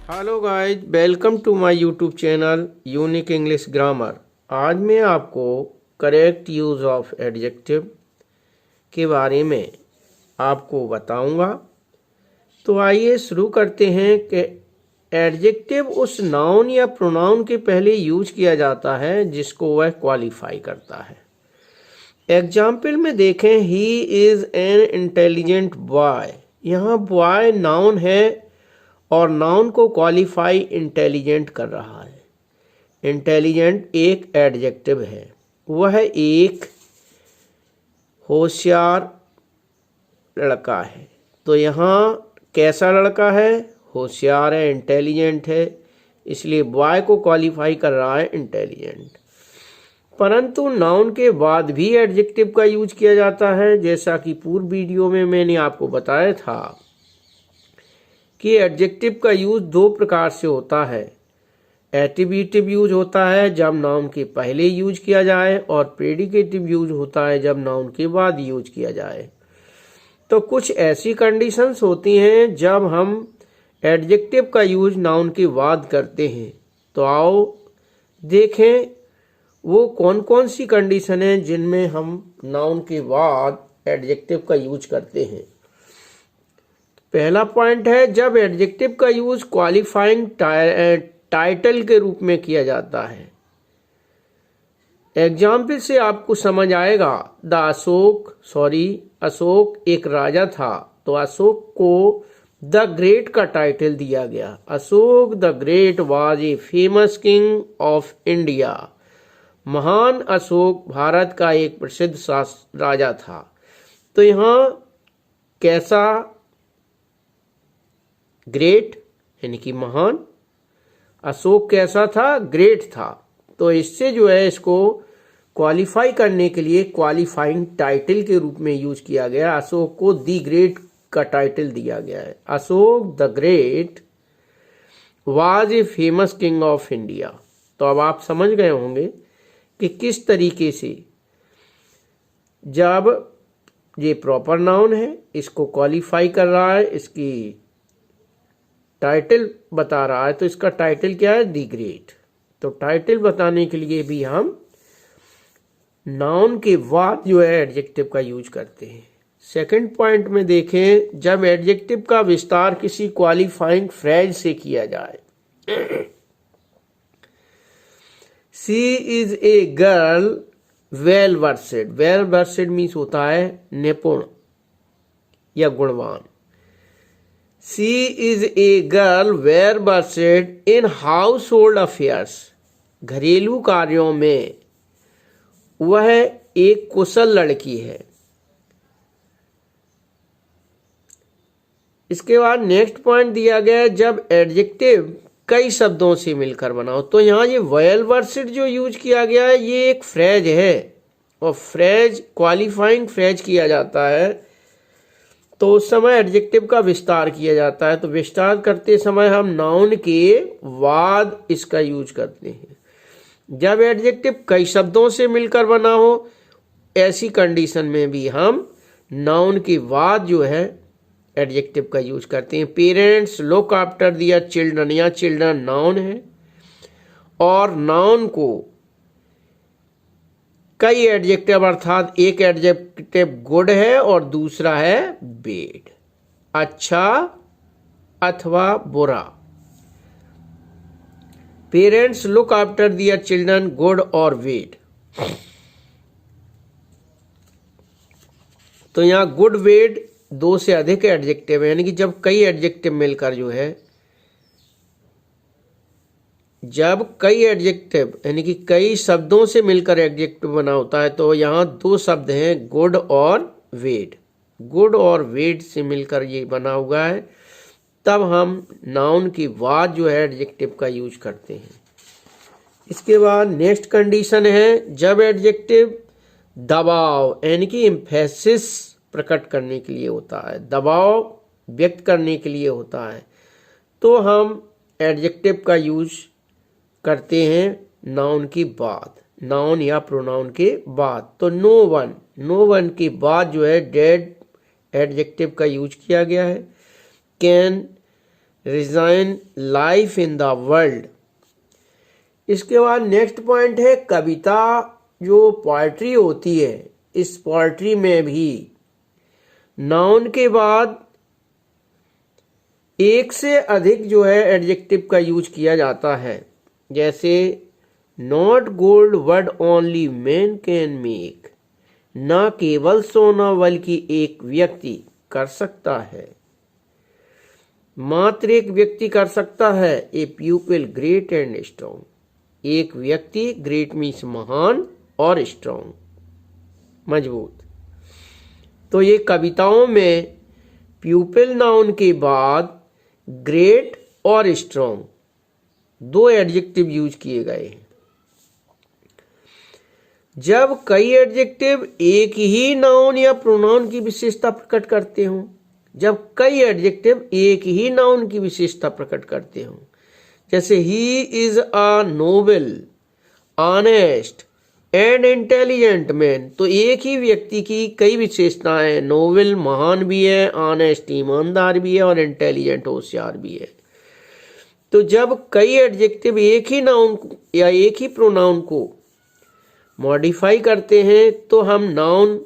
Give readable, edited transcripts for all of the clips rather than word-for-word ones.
Hello guys, welcome to my YouTube channel unique English grammar. आज मैं आपको correct use of adjective के बारे में आपको बताऊंगा। तो आइए शुरू करते हैं कि एडजेक्टिव उस नाउन या प्रोनाउन के पहले यूज किया जाता है जिसको वह क्वालिफाई करता है। एग्जाम्पल में देखें, he is an intelligent boy. यहाँ बॉय नाउन है और नाउन को क्वालिफाई इंटेलिजेंट कर रहा है। इंटेलिजेंट एक एडजेक्टिव है, वह एक होशियार लड़का है। तो यहाँ कैसा लड़का है? होशियार है, इंटेलिजेंट है, इसलिए बॉय को क्वालिफाई कर रहा है इंटेलिजेंट। परंतु नाउन के बाद भी एडजेक्टिव का यूज किया जाता है, जैसा कि पूर्व वीडियो में मैंने आपको बताया था कि एडजेक्टिव का यूज दो प्रकार से होता है। एट्रीब्यूटिव यूज होता है जब नाउन के पहले यूज किया जाए, और प्रेडिकेटिव यूज होता है जब नाउन के बाद यूज किया जाए। तो कुछ ऐसी कंडीशंस होती हैं जब हम एडजेक्टिव का यूज नाउन के बाद करते हैं। तो आओ देखें वो कौन कौन सी कंडीशन है जिनमें हम नाउन के बाद एडजेक्टिव का यूज करते हैं। पहला पॉइंट है जब एडजेक्टिव का यूज क्वालिफाइंग टाइटल के रूप में किया जाता है। एग्जाम्पल से आपको समझ आएगा। अशोक एक राजा था, तो अशोक को द ग्रेट का टाइटल दिया गया। Ashok the great was a famous king of India. महान अशोक भारत का एक प्रसिद्ध राजा था। तो यहाँ कैसा? ग्रेट यानी कि महान। अशोक कैसा था? ग्रेट था। तो इससे जो है इसको क्वालिफाई करने के लिए क्वालिफाइंग टाइटल के रूप में यूज किया गया। अशोक को दी ग्रेट का टाइटल दिया गया है। Ashok the great was a famous king of India. तो अब आप समझ गए होंगे कि किस तरीके से जब ये प्रॉपर नाउन है, इसको क्वालिफाई कर रहा है, इसकी टाइटल बता रहा है, तो इसका टाइटल क्या है? The great. तो टाइटल बताने के लिए भी हम नाउन के बाद जो है एडजेक्टिव का यूज करते हैं। सेकंड पॉइंट में देखें, जब एडजेक्टिव का विस्तार किसी क्वालिफाइंग फ्रेज से किया जाए। She is a girl well versed. Well versed means होता है निपुण या गुणवान। She is a girl well versed in household affairs. घरेलू कार्यों में वह एक कुशल लड़की है। इसके बाद नेक्स्ट पॉइंट दिया गया है जब एडजेक्टिव कई शब्दों से मिलकर बना हो। तो यहाँ ये वेल वर्सेड जो यूज किया गया है ये एक फ्रेज है, और फ्रेज क्वालिफाइंग फ्रेज किया जाता है तो उस समय एडजेक्टिव का विस्तार किया जाता है। तो विस्तार करते समय हम नाउन के बाद इसका यूज करते हैं। जब एडजेक्टिव कई शब्दों से मिलकर बना हो, ऐसी कंडीशन में भी हम नाउन के बाद जो है एडजेक्टिव का यूज करते हैं। Parents look after their children, या चिल्ड्रन नाउन है, और नाउन को कई एडजेक्टिव अर्थात एक एडजेक्टिव गुड है और दूसरा है बेड, अच्छा अथवा बुरा। Parents look after their children good और बेड। तो यहाँ गुड बेड दो से अधिक एडजेक्टिव है, यानी कि जब कई एडजेक्टिव मिलकर जो है, जब कई एडजेक्टिव यानी कि कई शब्दों से मिलकर एडजेक्टिव बना होता है, तो यहाँ दो शब्द हैं गुड और वेड। गुड और वेड से मिलकर ये बना हुआ है, तब हम नाउन के बाद जो है एडजेक्टिव का यूज करते हैं। इसके बाद नेक्स्ट कंडीशन है जब एडजेक्टिव दबाव यानी कि एम्फेसिस प्रकट करने के लिए होता है, दबाव व्यक्त करने के लिए होता है, तो हम एडजेक्टिव का यूज करते हैं नाउन के बाद, नाउन या प्रोनाउन के बाद। तो नो वन के बाद जो है डेड एडजेक्टिव का यूज किया गया है। Can resign life in the world. इसके बाद नेक्स्ट पॉइंट है कविता, जो पोएट्री होती है, इस पोएट्री में भी नाउन के बाद एक से अधिक जो है एडजेक्टिव का यूज किया जाता है। जैसे not gold word only man can make, न केवल सोना बल्कि एक व्यक्ति कर सकता है, मात्र एक व्यक्ति कर सकता है। ए पीपल ग्रेट एंड स्ट्रॉन्ग, एक व्यक्ति, ग्रेट मीन्स महान और स्ट्रॉन्ग मजबूत। तो ये कविताओं में प्यूपिल नाउन के बाद ग्रेट और स्ट्रॉन्ग दो एडजेक्टिव यूज किए गए हैं। जब कई एडजेक्टिव एक ही नाउन या प्रोनाउन की विशेषता प्रकट करते हों, जब कई एडजेक्टिव एक ही नाउन की विशेषता प्रकट करते हों, जैसे he is a Nobel, honest and intelligent man, तो एक ही व्यक्ति की कई विशेषताएं, नोबल महान भी है, ऑनेस्ट ईमानदार भी है और इंटेलिजेंट होशियार भी है। तो जब कई एडजेक्टिव एक ही नाउन या एक ही प्रोनाउन को मॉडिफाई करते हैं तो हम नाउन,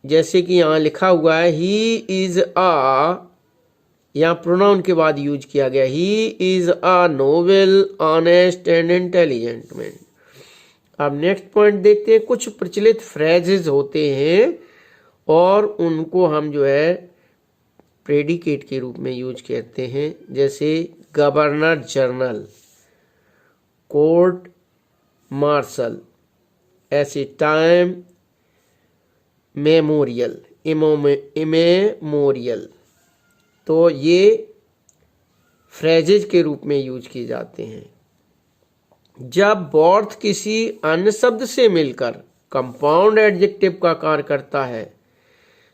जैसे कि यहां लिखा हुआ है ही इज अ, यहाँ प्रोनाउन के बाद यूज किया गया, he is a Nobel, honest and intelligent man. अब नेक्स्ट पॉइंट देखते हैं। कुछ प्रचलित फ्रेजेस होते हैं और उनको हम जो है प्रेडिकेट के रूप में यूज करते हैं, जैसे गवर्नर जनरल, कोर्ट मार्शल, ऐसे टाइम मेमोरियल, इमेमोरियल। तो ये फ्रेजेज के रूप में यूज किए जाते हैं। जब बॉर्थ किसी अन्य शब्द से मिलकर कंपाउंड एडजेक्टिव का कार्य करता है,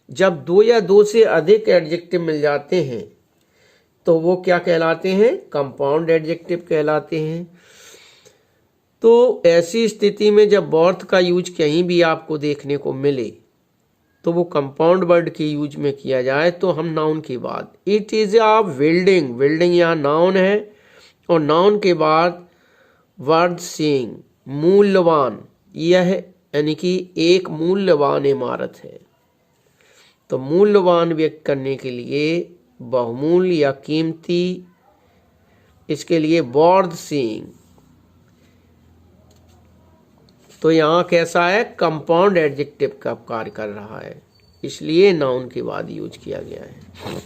जब दो या दो से अधिक एडजेक्टिव मिल जाते हैं तो वो क्या कहलाते हैं? कंपाउंड एडजेक्टिव कहलाते हैं। तो ऐसी स्थिति में जब बॉर्थ का यूज कहीं भी आपको देखने को मिले तो वो कंपाउंड वर्ड के यूज में किया जाए तो हम नाउन के बाद, it is a building, building यहाँ नाउन है और नाउन के बाद वर्ड सेइंग, मूल्यवान, यह यानी कि एक मूल्यवान इमारत है। तो मूल्यवान व्यक्त करने के लिए बहुमूल्य या कीमती, इसके लिए वर्थ सेइंग। तो यहाँ कैसा है? कंपाउंड एडजेक्टिव का कार्य कर रहा है, इसलिए नाउन के बाद यूज किया गया है।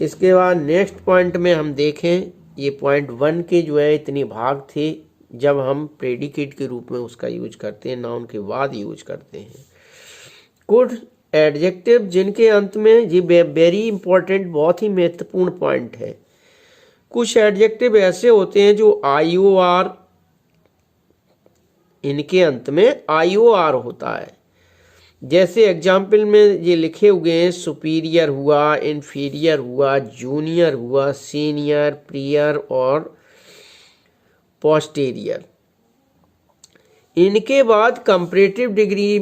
इसके बाद नेक्स्ट पॉइंट में हम देखें, ये पॉइंट 1 के जो है इतने भाग थे जब हम प्रेडिकेट के रूप में उसका यूज करते हैं, नाउन के बाद यूज करते हैं। कुछ एडजेक्टिव जिनके अंत में, ये वेरी इंपॉर्टेंट, बहुत ही महत्वपूर्ण पॉइंट है। कुछ एडजेक्टिव ऐसे होते हैं जो IOR, इनके अंत में IOR होता है। जैसे एग्जाम्पल में ये लिखे हुए हैं, सुपीरियर हुआ, इन्फीरियर हुआ, जूनियर हुआ, सीनियर, प्रियर और पोस्टीरियर। इनके बाद कंपैरेटिव डिग्री,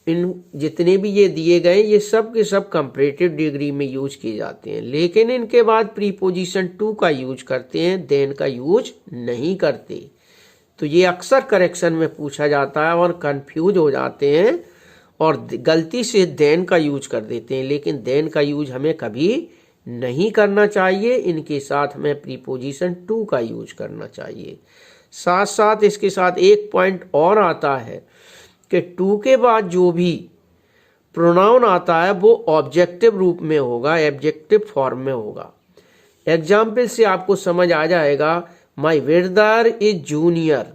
इन जितने भी ये दिए गए ये सब के सब कंपैरेटिव डिग्री में यूज किए जाते हैं, लेकिन इनके बाद प्रीपोजिशन टू का यूज करते हैं, देन का यूज नहीं करते। तो ये अक्सर करेक्शन में पूछा जाता है और कंफ्यूज हो जाते हैं और गलती से देन का यूज कर देते हैं, लेकिन देन का यूज हमें कभी नहीं करना चाहिए। इनके साथ हमें प्रीपोजिशन टू का यूज करना चाहिए। साथ साथ इसके साथ एक पॉइंट और आता है कि टू के बाद जो भी प्रोनाउन आता है वो ऑब्जेक्टिव रूप में होगा, एब्जेक्टिव फॉर्म में होगा। एग्जाम्पल से आपको समझ आ जाएगा, माई ब्रदर इज जूनियर,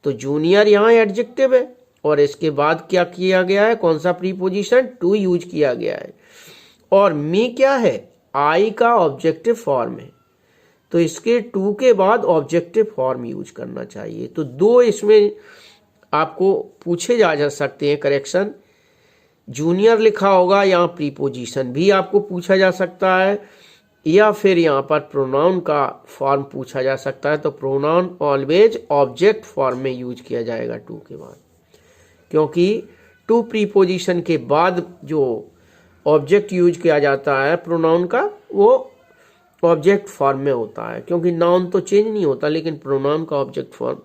तो जूनियर यहाँ एडजेक्टिव है और इसके बाद क्या किया गया है? कौन सा प्रीपोजिशन? टू यूज किया गया है। और मी क्या है? आई का ऑब्जेक्टिव फॉर्म है, तो इसके टू के बाद ऑब्जेक्टिव फॉर्म यूज करना चाहिए। तो दो इसमें आपको पूछे जा सकते हैं करेक्शन। जूनियर लिखा होगा, यहाँ प्रीपोजिशन भी आपको पूछा जा सकता है, या फिर यहाँ पर प्रोनाउन का फॉर्म पूछा जा सकता है। तो प्रोनाउन ऑलवेज ऑब्जेक्ट फॉर्म में यूज किया जाएगा टू के बाद, क्योंकि टू प्रीपोजिशन के बाद जो ऑब्जेक्ट यूज किया जाता है प्रोनाउन का, वो ऑब्जेक्ट फॉर्म में होता है, क्योंकि नाउन तो चेंज नहीं होता लेकिन प्रोनाउन का ऑब्जेक्ट फॉर्म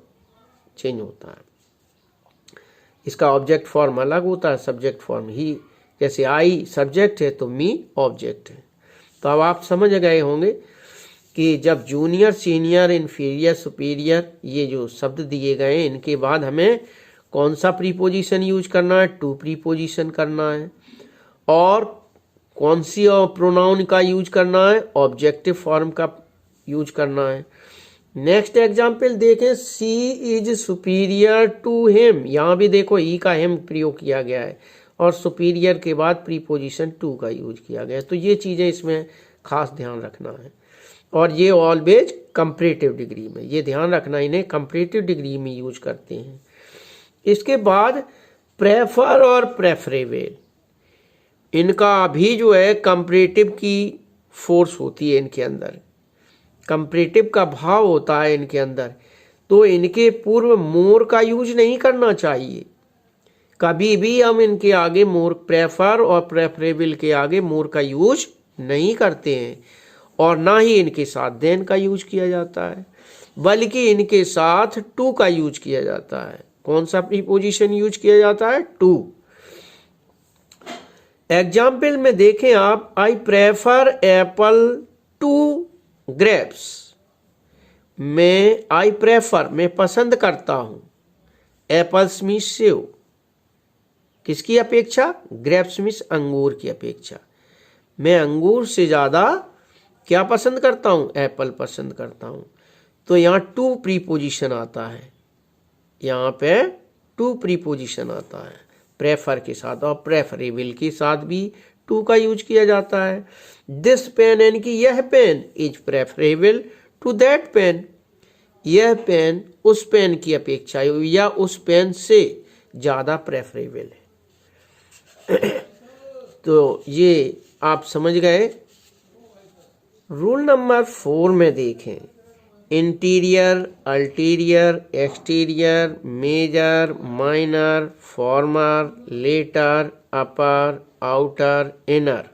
चेंज होता है। इसका ऑब्जेक्ट फॉर्म अलग होता है, सब्जेक्ट फॉर्म ही। जैसे आई सब्जेक्ट है तो मी ऑब्जेक्ट है। तो अब आप समझ गए होंगे कि जब जूनियर, सीनियर, इन्फीरियर, सुपीरियर ये जो शब्द दिए गए हैं, इनके बाद हमें कौन सा प्रीपोजिशन यूज करना है, टू प्रीपोजिशन करना है। और कौन सी प्रोनाउन का यूज करना है, ऑब्जेक्टिव फॉर्म का यूज करना है। नेक्स्ट एग्जाम्पल देखें, सी इज सुपीरियर टू हिम। यहाँ भी देखो ई का हिम प्रयोग किया गया है और सुपीरियर के बाद प्रीपोजिशन टू का यूज किया गया है। तो ये चीज़ें इसमें खास ध्यान रखना है। और ये ऑलवेज कंपैरेटिव डिग्री में, ये ध्यान रखना, इन्हें कंपैरेटिव डिग्री में यूज करते हैं। इसके बाद प्रेफर और प्रेफरेबल, इनका भी जो है कंपैरेटिव की फोर्स होती है इनके अंदर, कंपैरेटिव का भाव होता है इनके अंदर। तो इनके पूर्व मोर का यूज नहीं करना चाहिए। कभी भी हम इनके आगे मोर, प्रेफर और प्रेफरेबल के आगे मोर का यूज नहीं करते हैं। और ना ही इनके साथ देन का यूज किया जाता है, बल्कि इनके साथ टू का यूज किया जाता है। कौन सा प्रीपोजिशन यूज किया जाता है, टू। एग्जाम्पल में देखें आप, I prefer apple to grapes. I prefer, मैं पसंद करता हूं, एप्पल्स मीन्स सेव, किसकी अपेक्षा, ग्रेप्स मीन्स अंगूर की अपेक्षा। मैं अंगूर से ज्यादा क्या पसंद करता हूं, एप्पल पसंद करता हूं। तो यहां टू प्रीपोजिशन आता है, यहां पे टू प्रीपोजिशन आता है प्रेफर के साथ, और प्रेफरेबल के साथ भी टू का यूज किया जाता है। दिस पेन, यानी कि यह pen, is preferable to that pen. यह पेन उस पेन की अपेक्षा या उस पेन से ज्यादा प्रेफरेबल है। तो ये आप समझ गए। रूल नंबर 4 में देखें, interior, ulterior, exterior, major, minor, former, latter, upper, outer, inner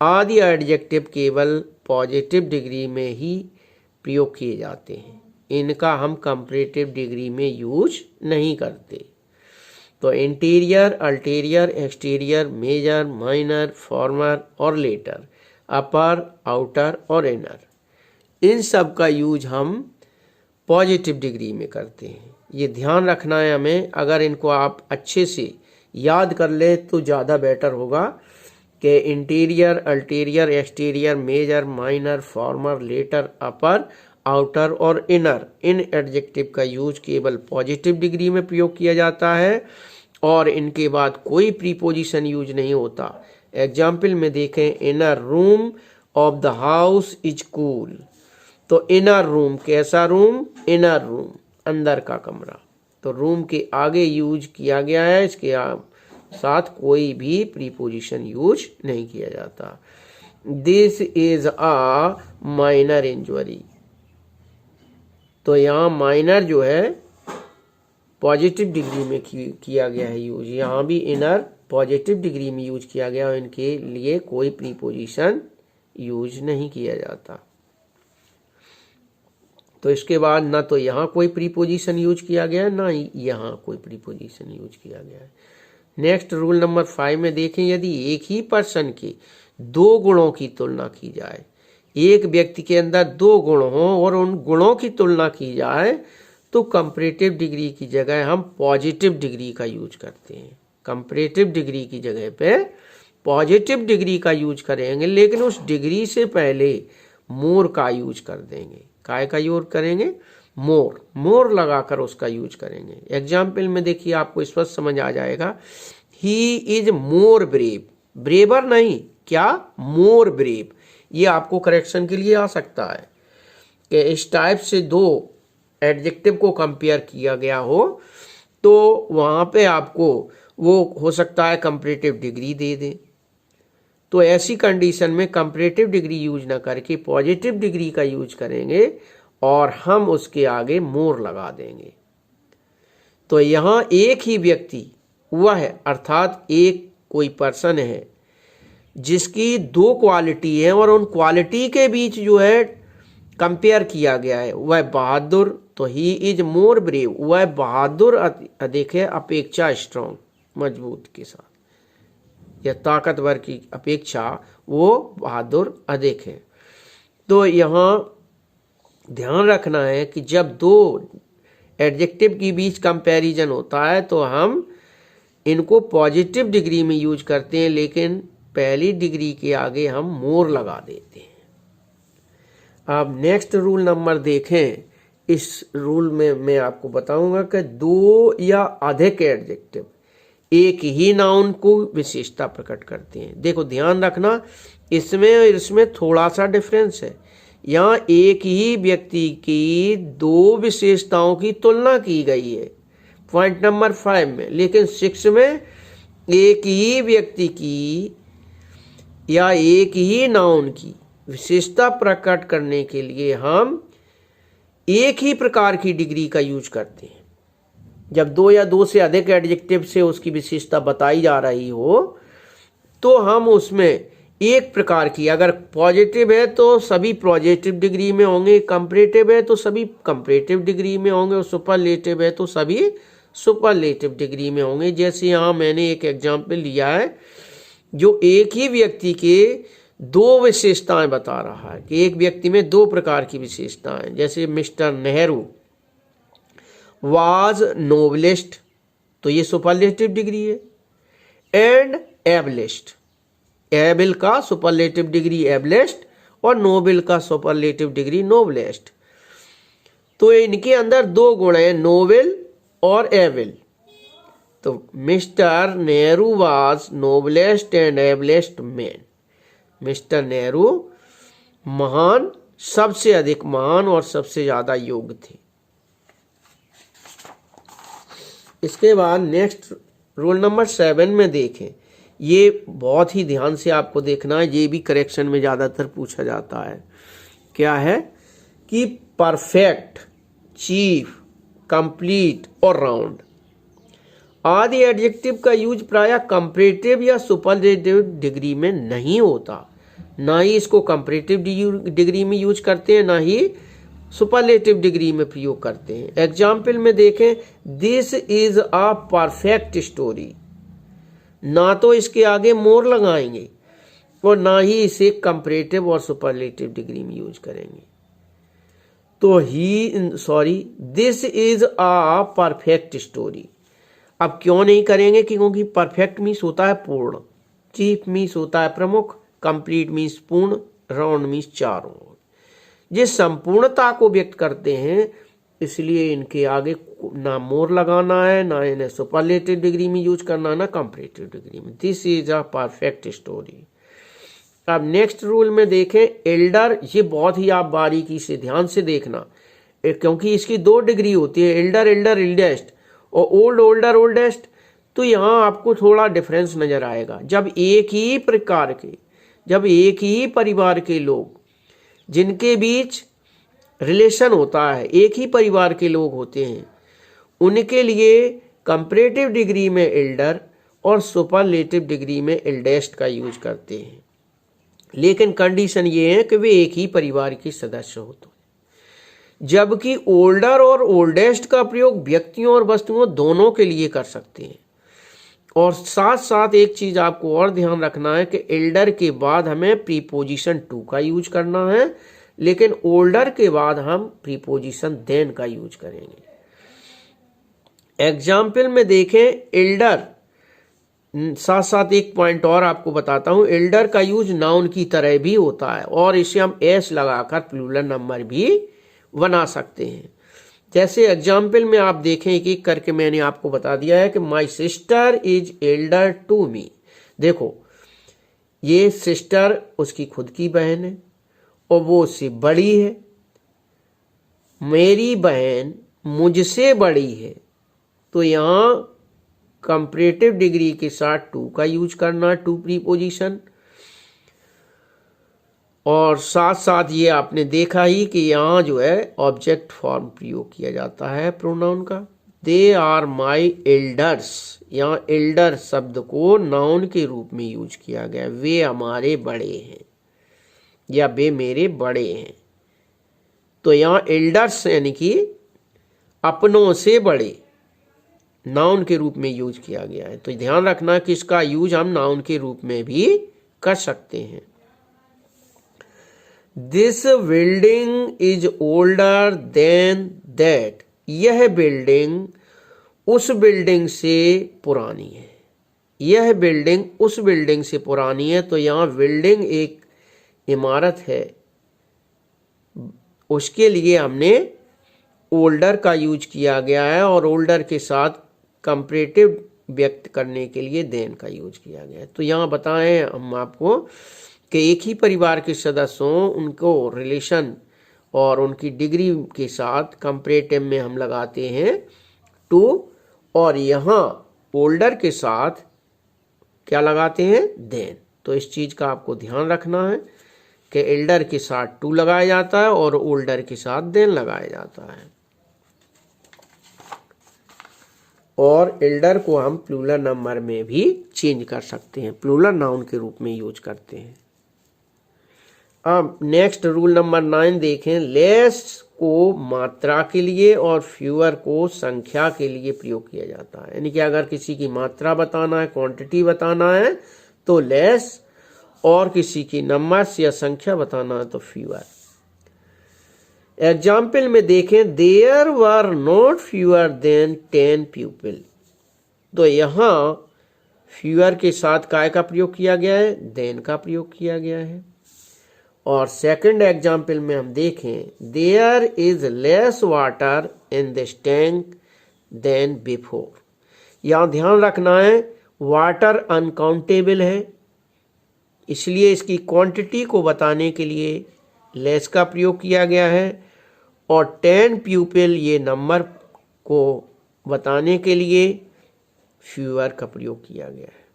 आदि एडजेक्टिव केवल पॉजिटिव डिग्री में ही प्रयोग किए जाते हैं। इनका हम कंपैरेटिव डिग्री में यूज नहीं करते। तो interior, ulterior, exterior, major, minor, former और लेटर, अपर, आउटर और इनर, इन सब का यूज हम पॉजिटिव डिग्री में करते हैं। ये ध्यान रखना है हमें। अगर इनको आप अच्छे से याद कर ले तो ज़्यादा बेटर होगा कि interior, ulterior, exterior, major, minor, former, latter, upper, outer और इनर, इन एडजेक्टिव का यूज केवल पॉजिटिव डिग्री में प्रयोग किया जाता है और इनके बाद कोई प्रीपोजिशन यूज नहीं होता। एग्जाम्पल में देखें, inner room of the house is cool. तो इनर रूम, कैसा रूम, इनर रूम, अंदर का कमरा। तो रूम के आगे यूज किया गया है, इसके साथ कोई भी प्रीपोजिशन यूज नहीं किया जाता। This is a minor injury. तो यहाँ माइनर जो है पॉजिटिव डिग्री में किया गया है यूज, यहाँ भी इनर पॉजिटिव डिग्री में यूज किया गया और इनके लिए कोई प्रीपोजिशन यूज नहीं किया जाता। तो इसके बाद ना तो यहाँ कोई प्रीपोजिशन यूज किया गया है, ना यहाँ कोई प्रीपोजिशन यूज किया गया है। नेक्स्ट रूल नंबर 5 में देखें, यदि एक ही पर्सन के दो गुणों की तुलना की जाए, एक व्यक्ति के अंदर दो गुण हों और उन गुणों की तुलना की जाए, तो कंपैरेटिव डिग्री की जगह हम पॉजिटिव डिग्री का यूज करते हैं। कंपैरेटिव डिग्री की जगह पे पॉजिटिव डिग्री का यूज करेंगे, लेकिन उस डिग्री से पहले मोर का यूज कर देंगे। काय का यूज करेंगे, मोर, मोर लगाकर उसका यूज करेंगे। एग्जाम्पल में देखिए, आपको स्पष्ट समझ आ जाएगा। He is more brave, braver नहीं, क्या, मोर ब्रेव। ये आपको करेक्शन के लिए आ सकता है कि इस टाइप से दो एडजेक्टिव को कंपेयर किया गया हो तो वहां पे आपको वो हो सकता है कंपैरेटिव डिग्री दे दे। तो ऐसी कंडीशन में कंपैरेटिव डिग्री यूज ना करके पॉजिटिव डिग्री का यूज करेंगे और हम उसके आगे मोर लगा देंगे। तो यहाँ एक ही व्यक्ति हुआ है, अर्थात एक कोई पर्सन है, जिसकी दो क्वालिटी है और उन क्वालिटी के बीच जो है कंपेयर किया गया है, वह बहादुर, तो ही इज मोर ब्रेव, वह बहादुर अधिक है अपेक्षा स्ट्रॉन्ग, मजबूत के साथ या ताकतवर की अपेक्षा वो बहादुर अधिक है। तो यहाँ ध्यान रखना है कि जब दो एडजेक्टिव के बीच कंपैरिजन होता है तो हम इनको पॉजिटिव डिग्री में यूज करते हैं, लेकिन पहली डिग्री के आगे हम मोर लगा देते हैं। अब नेक्स्ट रूल नंबर देखें। इस रूल में मैं आपको बताऊंगा कि दो या अधिक एडजेक्टिव एक ही नाउन को विशेषता प्रकट करते हैं। देखो ध्यान रखना, इसमें थोड़ा सा डिफरेंस है। यहाँ एक ही व्यक्ति की दो विशेषताओं की तुलना की गई है पॉइंट नंबर 5 में, लेकिन 6 में एक ही व्यक्ति की या एक ही नाउन की विशेषता प्रकट करने के लिए हम एक ही प्रकार की डिग्री का यूज करते हैं। जब दो या दो से अधिक एडजेक्टिव से उसकी विशेषता बताई जा रही हो तो हम उसमें एक प्रकार की, अगर पॉजिटिव है तो सभी पॉजिटिव डिग्री में होंगे, कंपैरेटिव है तो सभी कंपैरेटिव डिग्री में होंगे और सुपरलेटिव है तो सभी सुपरलेटिव डिग्री में होंगे। जैसे यहाँ मैंने एक एग्जाम्पल लिया है जो एक ही व्यक्ति के दो विशेषताएं बता रहा है कि एक व्यक्ति में दो प्रकार की विशेषताएं, जैसे मिस्टर नेहरू वाज नोबलिस्ट, तो ये सुपरलेटिव डिग्री है, एंड एबलिस्ट, एबल का सुपरलेटिव डिग्री एबलिस्ट और नोबल का सुपरलेटिव डिग्री नोबलेस्ट। तो इनके अंदर दो गुण हैं, नोबल और एबल। तो mister Nehru was noblest and ablest man, mister Nehru महान, सबसे अधिक महान और सबसे ज्यादा योग्य थे। इसके बाद नेक्स्ट रूल नंबर 7 में देखें। ये बहुत ही ध्यान से आपको देखना है, ये भी करेक्शन में ज्यादातर पूछा जाता है। क्या है कि परफेक्ट, चीफ, कंप्लीट और राउंड आदि एडजेक्टिव का यूज प्रायः कंपैरेटिव या सुपरलेटिव डिग्री में नहीं होता। ना ही इसको कंपैरेटिव डिग्री में यूज करते हैं, ना ही सुपरलेटिव डिग्री में प्रयोग करते हैं। एग्जाम्पल में देखें, this is a perfect story, ना तो इसके आगे मोर लगाएंगे और ना ही इसे कंपैरेटिव और सुपरलेटिव डिग्री में यूज करेंगे। तो this is a perfect story. अब क्यों नहीं करेंगे? क्योंकि परफेक्ट मीन्स होता है पूर्ण, चीफ मीन्स होता है प्रमुख, कंप्लीट मीन्स पूर्ण, राउंड मीन्स चारों। जिस संपूर्णता को व्यक्त करते हैं इसलिए इनके आगे ना मोर लगाना है, ना इन्हें सुपरलेटिव डिग्री में यूज करना, ना कंपैरेटिव डिग्री में। This is a perfect story. अब नेक्स्ट रूल में देखें, एल्डर, ये बहुत ही आप बारीकी से ध्यान से देखना क्योंकि इसकी दो डिग्री होती है, एल्डर, एल्डर, एल्डेस्ट और ओल्ड, ओल्डर, ओल्डेस्ट। तो यहाँ आपको थोड़ा डिफरेंस नजर आएगा। जब एक ही परिवार के लोग जिनके बीच रिलेशन होता है, एक ही परिवार के लोग होते हैं, उनके लिए कंपैरेटिव डिग्री में एल्डर और सुपरलेटिव डिग्री में एल्डेस्ट का यूज करते हैं, लेकिन कंडीशन ये है कि वे एक ही परिवार के सदस्य होते हैं। जबकि ओल्डर और ओल्डेस्ट का प्रयोग व्यक्तियों और वस्तुओं दोनों के लिए कर सकते हैं। और साथ साथ एक चीज आपको और ध्यान रखना है कि एल्डर के बाद हमें प्रीपोजिशन टू का यूज करना है, लेकिन ओल्डर के बाद हम प्रीपोजिशन देन का यूज करेंगे। एग्जाम्पल में देखें, एल्डर, साथ साथ एक पॉइंट और आपको बताता हूं, एल्डर का यूज नाउन की तरह भी होता है और इसे हम एस लगाकर प्लूरल नंबर भी बना सकते हैं। जैसे एग्जाम्पल में आप देखें, एक एक करके मैंने आपको बता दिया है कि my sister is elder to me. देखो, ये सिस्टर उसकी खुद की बहन है और वो उससे बड़ी है। मेरी बहन मुझसे बड़ी है, तो यहां कंपैरेटिव डिग्री के साथ टू का यूज करना, टू प्रीपोजिशन। और साथ साथ ये आपने देखा ही कि यहाँ जो है ऑब्जेक्ट फॉर्म प्रयोग किया जाता है प्रोनाउन का। They are my elders. यहाँ एल्डर शब्द को नाउन के रूप में यूज किया गया, वे हमारे बड़े हैं या वे मेरे बड़े हैं। तो यहाँ एल्डर्स यानी कि अपनों से बड़े नाउन के रूप में यूज किया गया है। तो ध्यान रखना कि इसका यूज हम नाउन के रूप में भी कर सकते हैं। This building is older than that. यह बिल्डिंग उस बिल्डिंग से पुरानी है। यह बिल्डिंग उस बिल्डिंग से पुरानी है। तो यहाँ बिल्डिंग एक इमारत है, उसके लिए हमने ओल्डर का यूज किया गया है और ओल्डर के साथ कंपैरेटिव व्यक्त करने के लिए देन का यूज किया गया है। तो यहाँ बताएं हम आपको कि एक ही परिवार के सदस्यों उनको रिलेशन और उनकी डिग्री के साथ कंपैरेटिव में हम लगाते हैं टू, और यहाँ ओल्डर के साथ क्या लगाते हैं, देन। तो इस चीज का आपको ध्यान रखना है कि एल्डर के साथ टू लगाया जाता है और ओल्डर के साथ देन लगाया जाता है। और एल्डर को हम प्लूरल नंबर में भी चेंज कर सकते हैं, प्लूरल नाउन के रूप में यूज करते हैं। अब नेक्स्ट रूल नंबर 9 देखें। लेस को मात्रा के लिए और फ्यूअर को संख्या के लिए प्रयोग किया जाता है। यानी कि अगर किसी की मात्रा बताना है, क्वांटिटी बताना है तो लेस, और किसी की नंबर्स या संख्या बताना है तो फ्यूअर। एग्जाम्पल में देखें, there were not fewer than 10 people. तो यहां फ्यूअर के साथ काय का प्रयोग किया गया है, देन का प्रयोग किया गया है। और सेकंड एग्जाम्पल में हम देखें, there is less water in this tank than before. यहां ध्यान रखना है वाटर अनकाउंटेबल है, इसलिए इसकी क्वांटिटी को बताने के लिए लेस का प्रयोग किया गया है, और 10 पीपल ये नंबर को बताने के लिए फ्यूअर का प्रयोग किया गया है।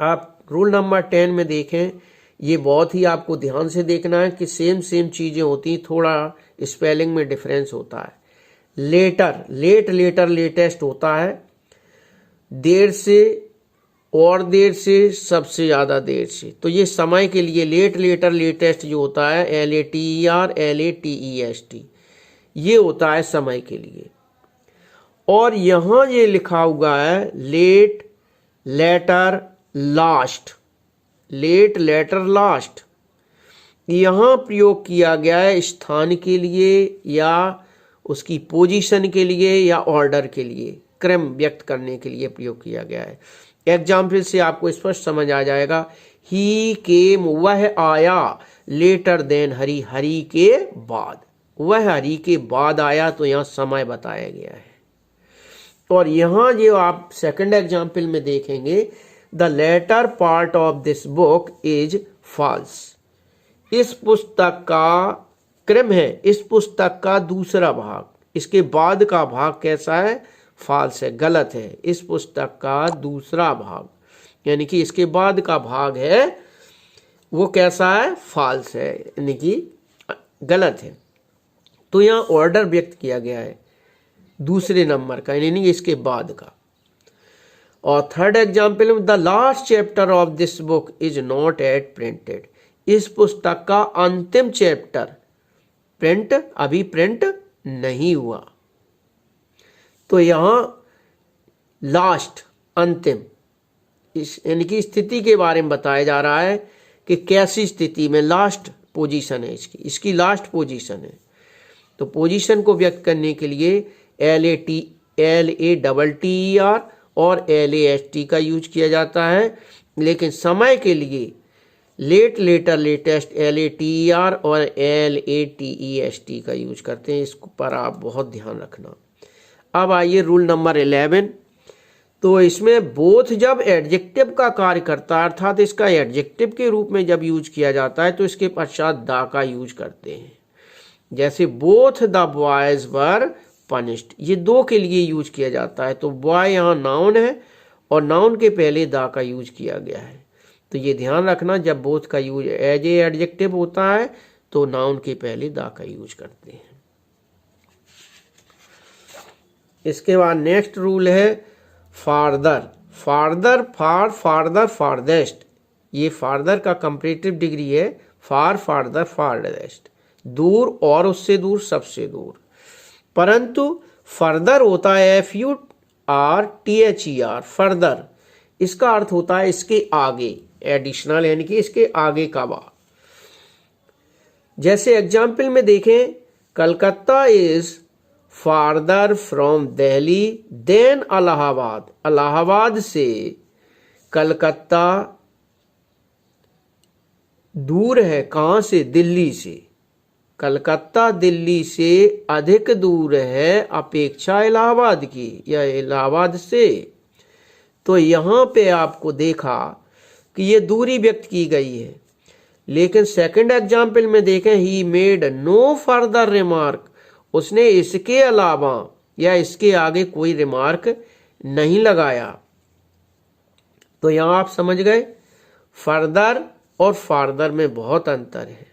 आप रूल नंबर 10 में देखें, ये बहुत ही आपको ध्यान से देखना है कि सेम चीजें होती, थोड़ा स्पेलिंग में डिफरेंस होता है। लेटर, लेटर लेटेस्ट होता है, देर से और देर से, सबसे ज्यादा देर से। तो ये समय के लिए लेटर लेटेस्ट जो होता है LATER ये होता है समय के लिए। और यहां ये लिखा हुआ है late letter last, late letter last. यहां प्रयोग किया गया है स्थान के लिए या उसकी पोजीशन के लिए या ऑर्डर के लिए, क्रम व्यक्त करने के लिए प्रयोग किया गया है। एग्जाम्पल से आपको स्पष्ट समझ आ जाएगा। ही केम, वह आया, लेटर देन हरी, हरी के बाद, वह हरी के बाद आया। तो यहां समय बताया गया है। और यहां जो आप सेकंड एग्जाम्पल में देखेंगे, the latter part of this book is false. इस पुस्तक का क्रम है, इस पुस्तक का दूसरा भाग, इसके बाद का भाग कैसा है, फॉल्स है, गलत है। इस पुस्तक का दूसरा भाग यानी कि इसके बाद का भाग है वो कैसा है, फॉल्स है, यानी कि गलत है। तो यहां ऑर्डर व्यक्त किया गया है दूसरे नंबर का, यानी इसके बाद का। और third example, the last chapter of this book is not at printed. इस पुस्तक का अंतिम चैप्टर प्रिंट, अभी प्रिंट नहीं हुआ। तो यहां लास्ट, अंतिम, इस यानी कि स्थिति के बारे में बताया जा रहा है कि कैसी स्थिति में, लास्ट पोजीशन है इसकी, इसकी लास्ट पोजीशन है। तो पोजीशन को व्यक्त करने के लिए LATER और LAST का यूज किया जाता है, लेकिन समय के लिए लेट लेटर लेटेस्ट LATER और LATEST का यूज करते हैं। इस पर आप बहुत ध्यान रखना। अब आइए रूल नंबर 11। तो इसमें बोथ जब एडजेक्टिव का कार्य करता है, अर्थात इसका एडजेक्टिव के रूप में जब यूज किया जाता है तो इसके पश्चात दा का यूज करते हैं। जैसे both the boys were punished, ये दो के लिए यूज किया जाता है। तो बॉय यहाँ नाउन है और नाउन के पहले दा का यूज किया गया है। तो ये ध्यान रखना, जब बोथ का यूज एज ए एडजेक्टिव होता है तो नाउन के पहले दा का यूज करते हैं। इसके बाद नेक्स्ट रूल है फार्दर। फार्दर, फार, फार्दर, फार्देस्ट। ये फार्दर का कंपैरेटिव डिग्री है। फार, फार्दर, फार्देस्ट, दूर और उससे दूर, सबसे दूर। परंतु फर्दर होता है FURTHER, फर्दर। इसका अर्थ होता है इसके आगे, एडिशनल, यानी कि इसके आगे का बाद। जैसे एग्जाम्पल में देखें, Calcutta is farther from Delhi than Allahabad. Allahabad से कलकत्ता दूर है, कहां से? दिल्ली से। कलकत्ता दिल्ली से अधिक दूर है अपेक्षा इलाहाबाद की, या इलाहाबाद से। तो यहां पे आपको देखा कि ये दूरी व्यक्त की गई है। लेकिन सेकंड एग्जाम्पल में देखें, he made no further remark. उसने इसके अलावा या इसके आगे कोई रिमार्क नहीं लगाया। तो यहां आप समझ गए फर्दर और फार्दर में बहुत अंतर है।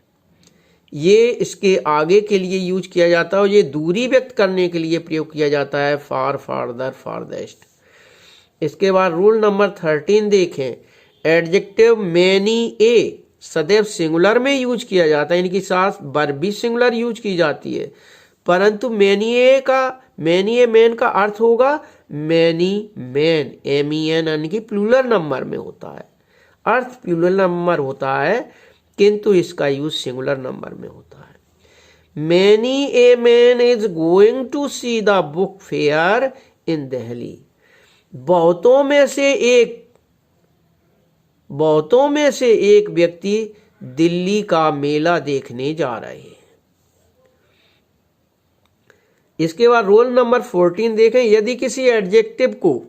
ये इसके आगे के लिए यूज किया जाता है और ये दूरी व्यक्त करने के लिए प्रयोग किया जाता है, फार, फार्दर, फार्देस्ट। इसके बाद रूल नंबर 13 देखें, एडजेक्टिव मैनी ए सदैव सिंगुलर में यूज किया जाता है, इनकी साथ वर्ब भी सिंगुलर यूज की जाती है। परंतु मैनी ए मैन का अर्थ होगा मैनी मैन, MEN, यानी कि प्लूरल नंबर में होता है, अर्थ प्लूरल नंबर होता है, किंतु इसका यूज सिंगुलर नंबर में होता है। Many a man is going to see the book fair in Delhi. बहुतों में से एक व्यक्ति दिल्ली का मेला देखने जा रहे हैं। इसके बाद रोल नंबर 14 देखें, यदि किसी एडजेक्टिव को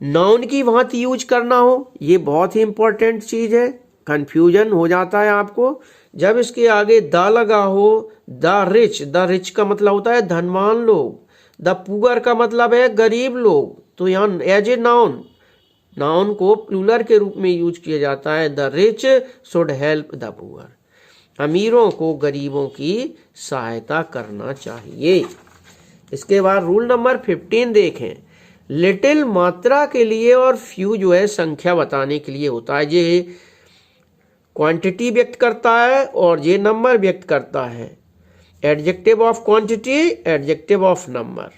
नाउन की भांति यूज करना हो, ये बहुत ही इंपॉर्टेंट चीज है, कंफ्यूजन हो जाता है आपको। जब इसके आगे द लगा हो, द रिच का मतलब होता है धनवान लोग, द पुअर का मतलब है गरीब लोग। तो यहाँ एज ए नाउन को प्लूरल के रूप में यूज किया जाता है, the rich should help the poor. अमीरों को गरीबों की सहायता करना चाहिए। इसके बाद रूल नंबर 15 देखें, लिटिल मात्रा के लिए और फ्यू जो है संख्या बताने के लिए होता है। ये क्वांटिटी व्यक्त करता है और ये नंबर व्यक्त करता है। Adjective of quantity, adjective of number.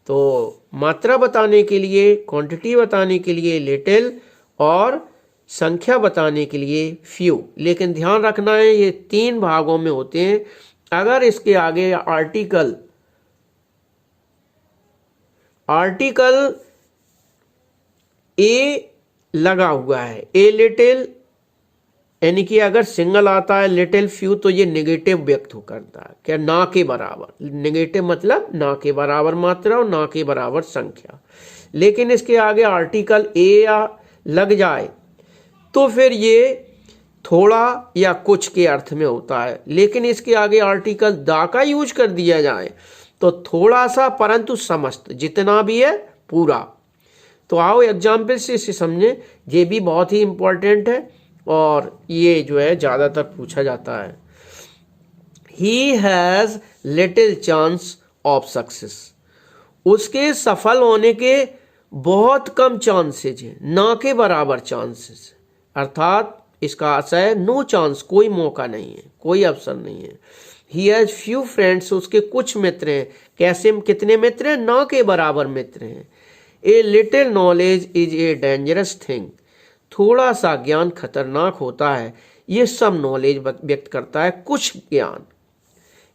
तो मात्रा बताने के लिए, क्वांटिटी बताने के लिए लिटिल और संख्या बताने के लिए फ्यू। लेकिन ध्यान रखना है ये 3 भागों में होते हैं। अगर इसके आगे आर्टिकल ए लगा हुआ है, ए लिटिल, यानी कि अगर सिंगल आता है लिटिल फ्यू, तो ये नेगेटिव व्यक्त करता है, क्या? ना के बराबर। नेगेटिव मतलब ना के बराबर मात्रा और ना के बराबर संख्या। लेकिन इसके आगे आर्टिकल ए या लग जाए तो फिर ये थोड़ा या कुछ के अर्थ में होता है। लेकिन इसके आगे आर्टिकल दा का यूज कर दिया जाए तो थोड़ा सा परंतु समस्त, जितना भी है पूरा। तो आओ एग्जाम्पल से इसे समझें, ये भी बहुत ही इंपॉर्टेंट है और ये जो है ज्यादातर पूछा जाता है। He has little chance of success. उसके सफल होने के बहुत कम चांसेज हैं, ना के बराबर चांसेस। अर्थात इसका अर्थ है नो चांस, कोई मौका नहीं है, कोई अवसर नहीं है। ही हैज फ्यू फ्रेंड्स, उसके कुछ मित्र हैं। कैसे, कितने मित्र हैं? ना के बराबर मित्र हैं। A little knowledge is a dangerous thing. थोड़ा सा ज्ञान खतरनाक होता है। ये सब नॉलेज व्यक्त करता है, कुछ ज्ञान।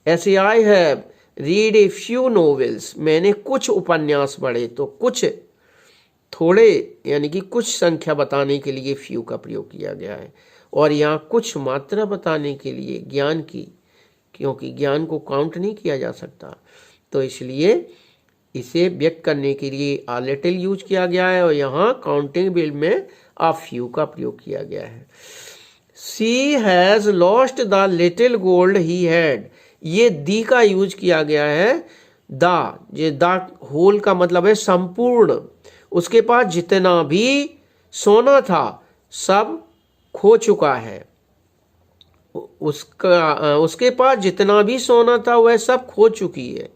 ऐसे I have read a few novels. मैंने कुछ उपन्यास पढ़े, तो कुछ थोड़े यानी कि कुछ संख्या बताने के लिए फ्यू का प्रयोग किया गया है। और यहाँ कुछ मात्रा बताने के लिए ज्ञान की, क्योंकि ज्ञान को काउंट नहीं किया जा सकता, तो इसलिए इसे व्यक्त करने के लिए आ लिटिल यूज किया गया है और यहाँ काउंटिंग बिल में आ फ्यू का प्रयोग किया गया है। She has lost the little gold he had. ये दी का यूज किया गया है। ये द होल का मतलब है संपूर्ण। उसके पास जितना भी सोना था सब खो चुका है। उसके पास जितना भी सोना था वह सब खो चुकी है।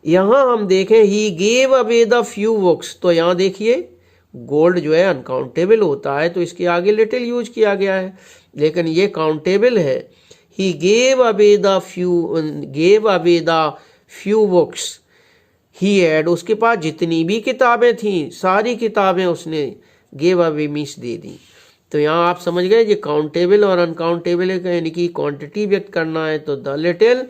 यहाँ हम देखें he gave away the few books, तो यहाँ देखिए गोल्ड जो है अनकाउंटेबल होता है तो इसके आगे लिटिल यूज किया गया है, लेकिन ये काउंटेबल है। He gave away the few books he had, उसके पास जितनी भी किताबें थी सारी किताबें उसने गेव अवे मीन्स दे दी। तो यहाँ आप समझ गए ये काउंटेबल और अनकाउंटेबल है, यानी कि क्वांटिटी व्यक्त करना है तो द लिटिल,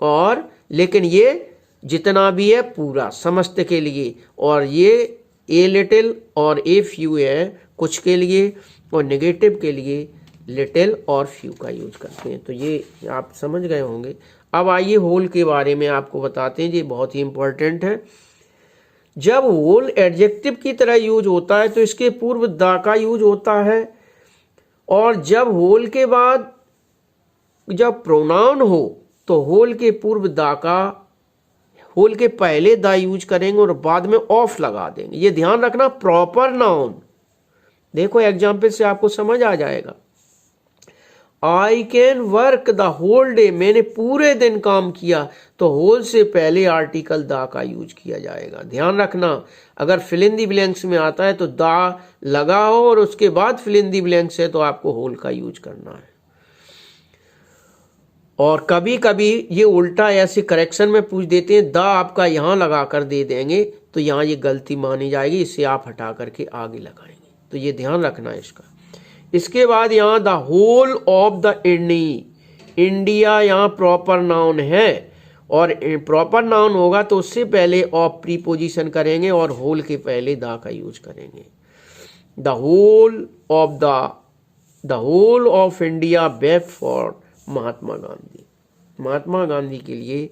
और लेकिन ये जितना भी है पूरा समस्त के लिए, और ये ए लिटिल और ए फ्यू है कुछ के लिए, और नेगेटिव के लिए लिटिल और फ्यू का यूज करते हैं। तो ये आप समझ गए होंगे। अब आइए होल के बारे में आपको बताते हैं, ये बहुत ही इंपॉर्टेंट है। जब होल एडजेक्टिव की तरह यूज होता है तो इसके पूर्व द का यूज होता है, और जब होल के बाद जब प्रोनाउन हो तो होल के पूर्व द का, होल के पहले द यूज करेंगे और बाद में ऑफ लगा देंगे। ये ध्यान रखना, प्रॉपर नाउन। देखो एग्जाम्पल से आपको समझ आ जाएगा। I can work the whole day, मैंने पूरे दिन काम किया, तो होल से पहले आर्टिकल द का यूज किया जाएगा। ध्यान रखना, अगर फिल इन दी ब्लैंक्स में आता है तो द लगा हो और उसके बाद फिल इन दी ब्लैंक्स है तो आपको होल का यूज करना है। और कभी कभी ये उल्टा ऐसे करेक्शन में पूछ देते हैं, द आपका यहाँ लगा कर दे देंगे तो यहाँ ये गलती मानी जाएगी, इसे आप हटा करके आगे लगाएंगे। तो ये ध्यान रखना है इसका। इसके बाद यहाँ the whole of the India, यहाँ प्रॉपर नाउन है, और प्रॉपर नाउन होगा तो उससे पहले ऑफ प्रीपोजिशन करेंगे और होल के पहले द का यूज करेंगे। The whole of India wept for Mahatma Gandhi, Mahatma Gandhi के लिए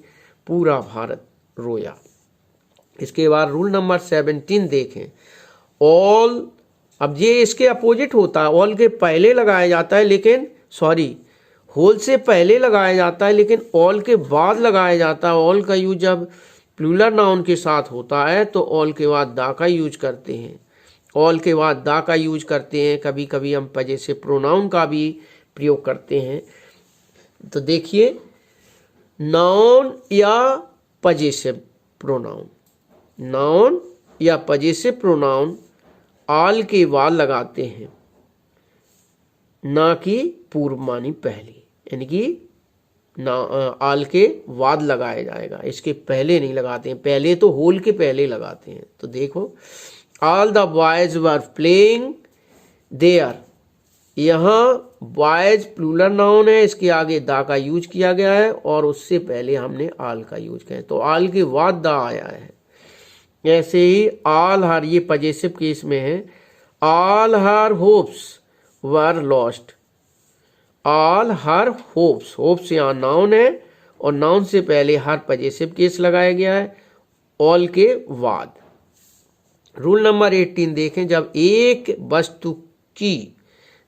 पूरा भारत रोया। इसके बाद रूल नंबर 17 देखें, ऑल, अब ये इसके अपोजिट होता है, ऑल के पहले लगाया जाता है लेकिन होल से पहले लगाया जाता है लेकिन ऑल के बाद लगाया जाता है। ऑल का यूज जब प्लूरल नाउन के साथ होता है तो ऑल के बाद द का यूज करते हैं, ऑल के बाद द का यूज करते हैं। कभी कभी हम पजेसिव प्रोनाउन का भी प्रयोग करते हैं। तो देखिए, नाउन या पजेसिव प्रोनाउन, नाउन या पजेसिव प्रोनाउन आल के बाद लगाते हैं, ना कि पूर्व मानी पहले, यानी कि आल के बाद लगाया जाएगा, इसके पहले नहीं लगाते हैं। पहले तो होल के पहले लगाते हैं। तो देखो, all the boys were playing there, यहाँ बॉयज प्लूरल नाउन है, इसके आगे द का यूज किया गया है और उससे पहले हमने आल का यूज किया है, तो आल के बाद द आया है। ऐसे ही ऑल हर, ये पजेसिव केस में है, ऑल हर होप्स वर लॉस्ट, ऑल हर होप्स, होप्स यहाँ नाउन है और नाउन से पहले हर पजेसिव केस लगाया गया है ऑल के बाद। रूल नंबर 18 देखें, जब एक वस्तु की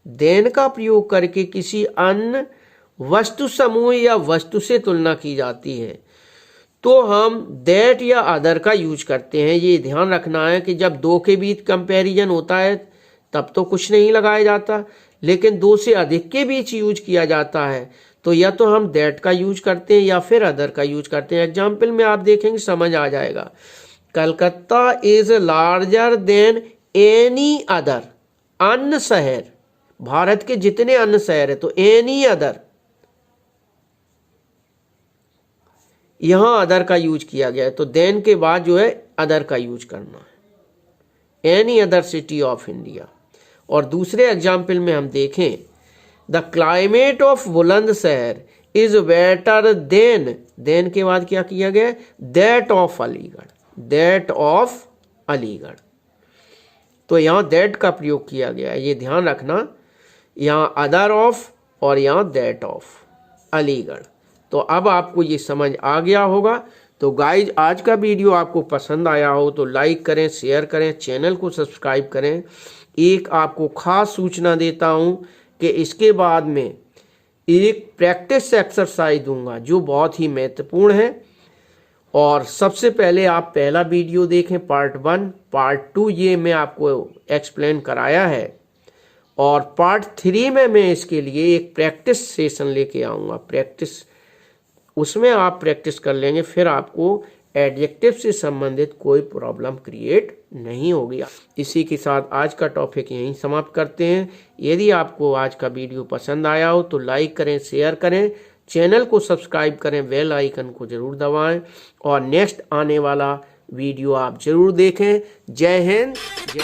देन का प्रयोग करके किसी अन्य वस्तु समूह या वस्तु से तुलना की जाती है तो हम दैट या अदर का यूज करते हैं। ये ध्यान रखना है कि जब दो के बीच कंपैरिजन होता है तब तो कुछ नहीं लगाया जाता, लेकिन दो से अधिक के बीच यूज किया जाता है तो या तो हम दैट का यूज करते हैं या फिर अदर का यूज करते हैं। एग्जाम्पल में आप देखेंगे समझ आ जाएगा। Calcutta is larger than any other, अन्य शहर, भारत के जितने अन्य शहर है तो एनी अदर, यहां अदर का यूज किया गया है तो देन के बाद जो है अदर का यूज करना है, any other city of India. और दूसरे एग्जाम्पल में हम देखें, the climate of Bulandshahr is better than, than के बाद क्या किया गया, that of Aligarh, that of Aligarh. तो यहां दैट का प्रयोग किया गया है, ये ध्यान रखना, यहाँ अदर ऑफ और यहाँ दैट ऑफ अलीगढ़। तो अब आपको ये समझ आ गया होगा। तो गाइज, आज का वीडियो आपको पसंद आया हो तो लाइक करें, शेयर करें, चैनल को सब्सक्राइब करें। एक आपको खास सूचना देता हूं कि इसके बाद में एक प्रैक्टिस एक्सरसाइज दूंगा जो बहुत ही महत्वपूर्ण है। और सबसे पहले आप पहला वीडियो देखें, पार्ट 1, पार्ट 2 ये मैं आपको एक्सप्लेन कराया है, और पार्ट 3 में मैं इसके लिए एक प्रैक्टिस सेशन लेके आऊँगा। प्रैक्टिस, उसमें आप प्रैक्टिस कर लेंगे, फिर आपको एडजेक्टिव से संबंधित कोई प्रॉब्लम क्रिएट नहीं होगी। इसी के साथ आज का टॉपिक यहीं समाप्त करते हैं। यदि आपको आज का वीडियो पसंद आया हो तो लाइक करें, शेयर करें, चैनल को सब्सक्राइब करें, बेल आइकन को जरूर दबाएं और नेक्स्ट आने वाला वीडियो आप जरूर देखें। जय हिंद, जय